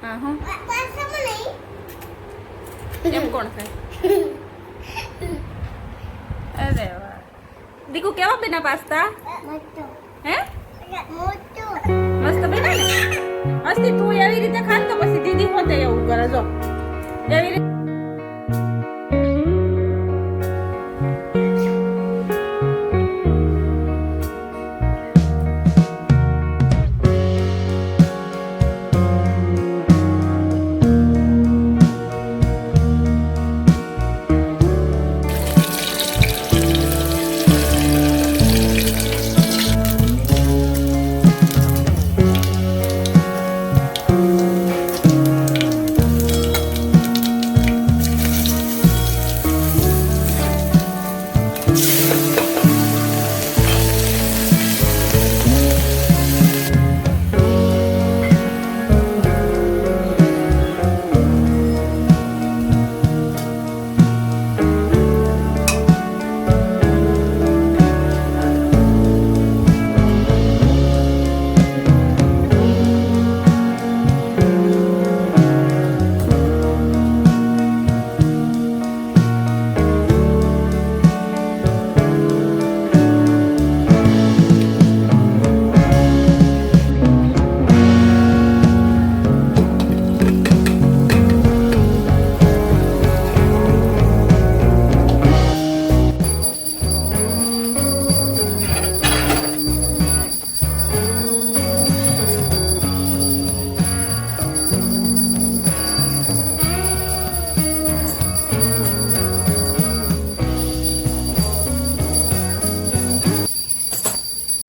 હા હા એમ કોણ થાય? અરે વાહ દીકુ કેવા બના પાસ્તા? હે મસ્ત બના ને હસ્તી તું એવી રીતે ખાત તો પછી દીદી હોતે એવું કરે જો એવી રીતે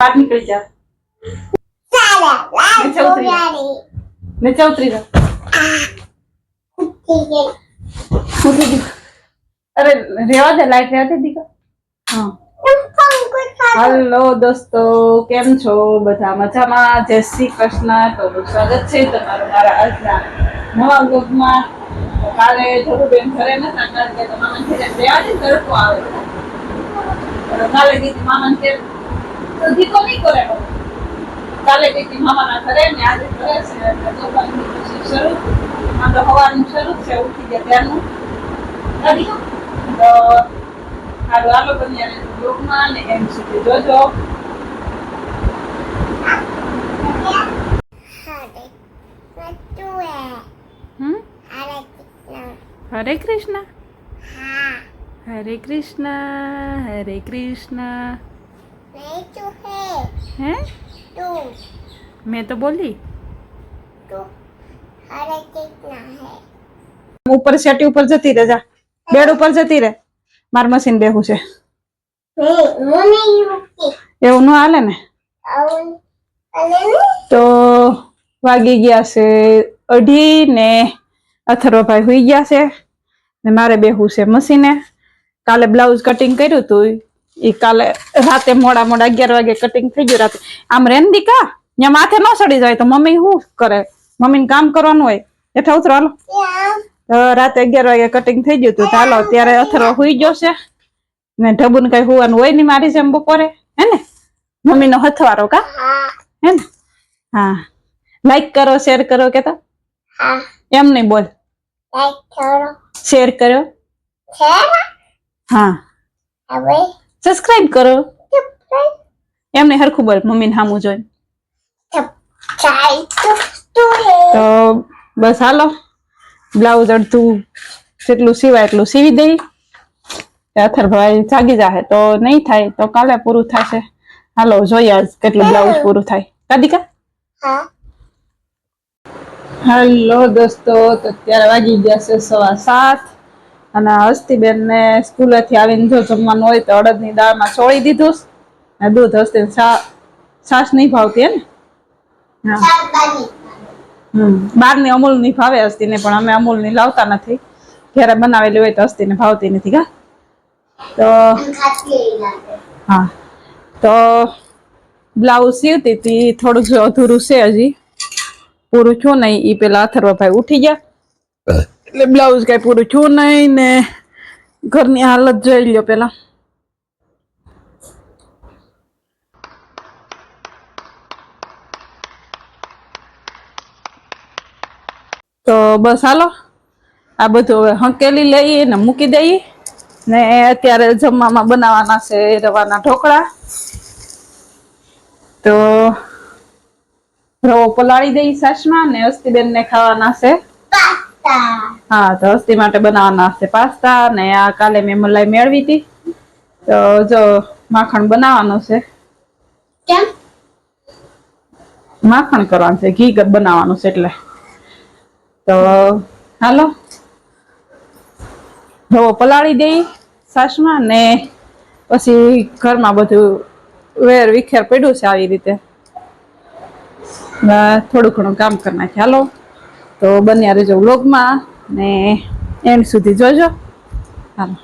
बाहर निकल जा नीचे उतरी जा अरे रेवा दे लाइट रेवा दे दीका हाँ हेलो दोस्तों केम छो બધા મજામાં જય શ્રી કૃષ્ણ તો સ્વાગત છે તમારું મારા આજના નવા બ્લોગમાં કાલે થોડું બેન ઘરે નતા કારણ કે મામા ઘરે રેવા દે તડકો આવે કાલે દીદી મામા ઘરે તો દીકો નહીં કરે કાલે દીદી મામાના ઘરે ને આજે ઘરે છે એટલે દોકાનની પછી શરૂ આમ તો હવાનું શરૂ છે ઉઠી ગયા ત્યારનું દીકો તો હાલો હાલો બન્યા બ્લોગમાં ને એમ સુધી જોજો हरे कृष्णा हरे कृष्णा हरे कृष्णा हैं मैं तो बोली तो हरे कृष्णा है ऊपर सेटी ऊपर जती रह जा बेड ऊपर जती रह मार मशीन बेहू છે એવું ન હાલે ને તો વાગી ગયા છે 2:30 ને અથર્વભાઈ હુઈ ગયા છે ને મારે બેહું છે મશીને કાલે બ્લાઉઝ કટિંગ કર્યું હતું ઈ કાલે રાતે મોડા 11 વાગે કટિંગ થઈ ગયું રાતે આમ રેન દીકા ન્યા માથે ન સડી જાય તો મમ્મી શું કરે મમ્મીને કામ કરવાનું હોય એઠા ઉતરો હાલો રાતે 11 વાગે કટિંગ થઈ ગયું હતું ચાલો ત્યારે અથર્વ હુઈ ગયો છે ને ઢબુને કઈ હુવાનું હોય નહીં મારી જેમ બપોરે હે ને મમ્મીનો હથવારો કા હે ને હા લાઈક કરો શેર કરો કેતા એમ નહીં બોલ શેર કરો હા સબસ્ક્રાઇબ કરો એમ નહીં હરખું બોલ મમ્મીને સામું જોઈને તો બસ હાલો બ્લાઉઝ અડધું જેટલું સિવાય એટલું સીવી દઈ અથર્વભાઈ જાગી જાહે તો નહીં થાય તો કાલે પૂરું થશે હાલો જોઈએ આજ કેટલું બ્લાઉઝ પૂરું થાય કાદિકા હેલો દોસ્તો તો અત્યારે વાગી ગયા છે 7:15 અને હસ્તીબેન ને સ્કૂલેથી આવીને જો જમવાનું હોય તો અડદની દાળમાં છોડી દીધું ને દૂધ હસ્તી છાશ નહીં ભાવતી હે ને બહારની અમૂલ ની ભાવે હસ્તીને પણ અમે અમૂલ ની લાવતા નથી ઘરે બનાવેલી હોય તો હસ્તીને ભાવતી નથી કા તો હા તો બ્લાઉઝ સીવતી હતી થોડુંક જો અધૂરું છે હજી પૂરું થયું નહીં ઈ પેલા અથર્વભાઈ ઉઠી ગયા એટલે બ્લાઉઝ કઈ પૂરું થયું નહીં ને ઘરની હાલત જોઈ લ્યો પેલા તો બસ હાલો આ બધું હવે હંકેલી લઈએ ને મૂકી દઈએ ને અત્યારે જમવામાં બનાવવાના છે રવાના ઢોકળા. તો રવો પલાળી દઈ સાસમાં ને હસ્તીબેન ને ખાવાના છે પાસ્તા. હા તો હસ્તી માટે બનાવવાના છે પાસ્તા ને આ કાલે મેં મલાઈ મેળવી હતી તો જો માખણ બનાવવાનું છે. કેમ? માખણ કરવાનું છે ઘી બનાવવાનું છે એટલે. તો હાલો રવો પલાળી દઈ સાસમાં ને પછી ઘરમાં બધું વેર વિખેર પડ્યું છે આવી રીતે થોડું ઘણું કામ કરી નાખીએ હાલો. તો બન્યા રહેજો વ્લોગમાં ને એન્ડ સુધી જોજો. હાલો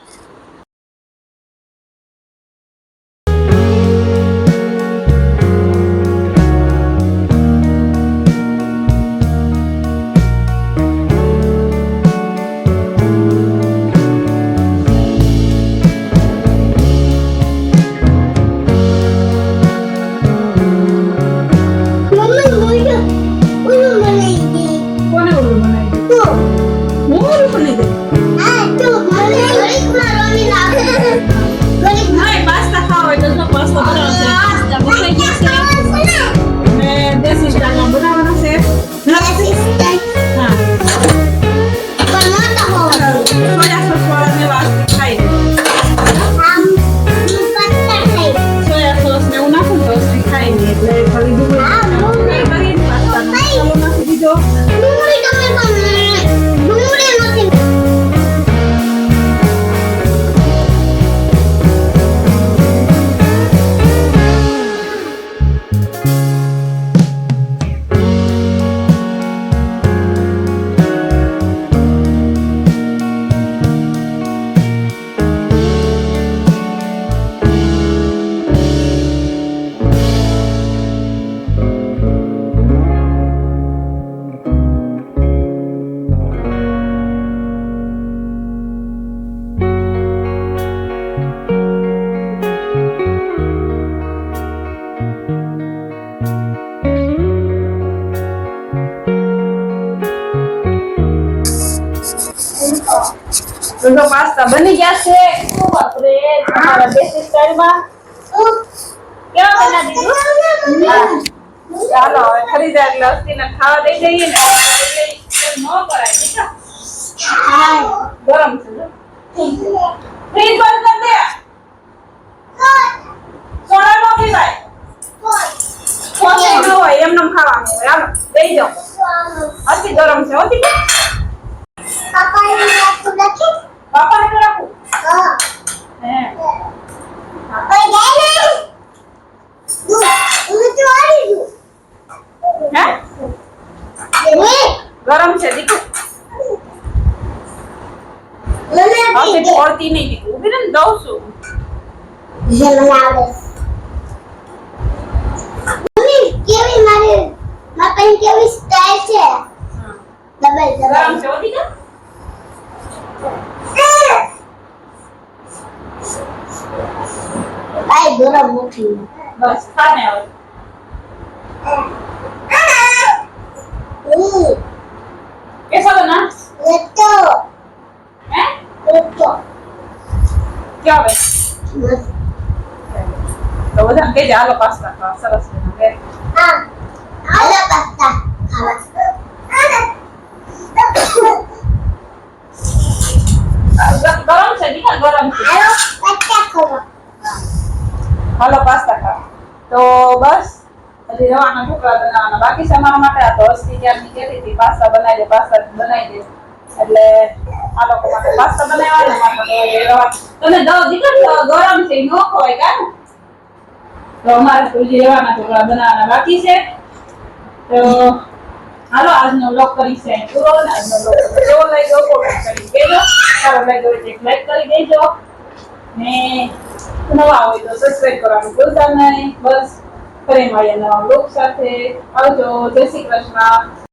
તો પાસ્તા બની ગયા છે. બાપરે તમારા દેશી સ્ટાઈલમાં કેવા બનાવી દીધું. ચાલો હવે ખરીદાર એટલે હસ્તીને ખાવા દઈ દઈએ ને ન કરાય બેટા. ગરમ છે ફ્રીજ બંધ કરી દે. સોડા નો પીવાય ન હોય એમને ખાવાનું હોય. હાલો દઈ જાઓ હસ્તી ગરમ છે હોતી પાપા ને રાખું. હે ગરમ છે દીકુ. છોડતી નહીં દીકુ ઉભી ને દઉં છું. કેવી મારી કેવી સ્ટાઈલ છે. ડબલ ગરમ છે હોતી કે આય ગરમ નથી. બસ ખાને હવે. कैसा बना? लेतो हैं? लेतो क्या बे? तो બધા કે જાલો પાસ્તા ખાવા સરસ બને. હા આલા પાસ્તા ખાવા. ગરમ છે દીકરા ગરમ છે. આલો પાસ્તા ખાવા. હાલો પાસ્તા ખાવા. તો બસ હજી રવાના ઢોકળા બનાવવાના બાકી છે અમારા માટે. આ તો હસ્તી ત્યારની કહેતી હતી પાસ્તા બનાવી દે એટલે આ લોકો માટે પાસ્તા બનાવવાના માટે રવા તમે દો દીકરા ગરમ છે ન ખવાય કાને. તો અમારે તો હજી રવાના ઢોકળા બનાવવાના બાકી છે. તો હાલો આજનો વ્લોગ કરી છે પૂરો. આજનો વ્લોગ કેવો લાગ્યો કોમેન્ટ કરી દેજો. સારો લાગ્યો હોય તો એક લાઈક કરી દેજો ને નવા હોય તો સબસ્ક્રાઇબ કરવાનું ભૂલતા નહીં. બસ ફરી મળીએ નવા વ્લોગ સાથે. આવજો. જય શ્રી કૃષ્ણ.